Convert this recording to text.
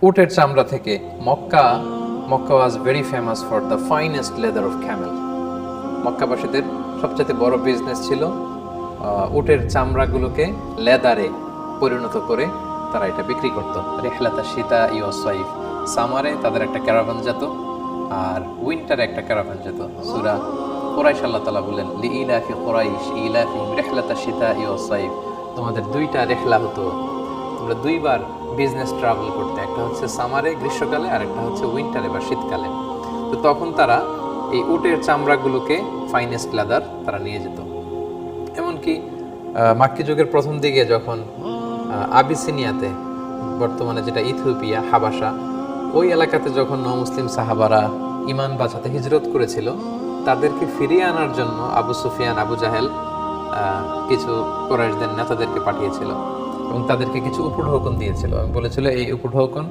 উটের চামড়া থেকে Mecca was very famous for the finest leather of camel. মক্কাবাসীদের সবচেয়ে বড় বিজনেস ছিল উটের চামড়াগুলোকে লেদারে পরিণত করে তারা এটা বিক্রি করত। রেহলাতা সীতা ইয়সাইফ, সামারে তাদের একটা ক্যারাভান যেত আর উইন্টারে একটা ক্যারাভান যেত। সূরা কুরাইশ আল্লাহ তাআলা বলেন লিইলাফি কুরাইশ ইলাফিহিম রিহলাতা সীতা ইয়সাইফ, তোমাদের দুইটা রেহলা হতো, তোমরা দুইবার বিজনেস ট্রাভেল করতে, একটা হচ্ছে সামারে গ্রীষ্মকালে আর একটা হচ্ছে উইন্টারে বা শীতকালে। তো তখন তারা এই উটের চামড়াগুলোকে ফাইনেস্ট লেদার তারা নিয়ে যেত। এমনকি মাক্কি যুগের প্রথম দিকে যখন আবিসিনিয়াতে, বর্তমানে যেটা ইথিওপিয়া হাবাসা, ওই এলাকাতে যখন নমুসলিম সাহাবারা ইমান বাঁচাতে হিজরত করেছিল, তাদেরকে ফিরিয়ে আনার জন্য আবু সুফিয়ান, আবু জাহেল কিছু কুরাইশদের নেতাদেরকে পাঠিয়েছিল এবং তাদেরকে কিছু উপঢৌকন দিয়েছিল এবং বলেছিল এই উপঢৌকন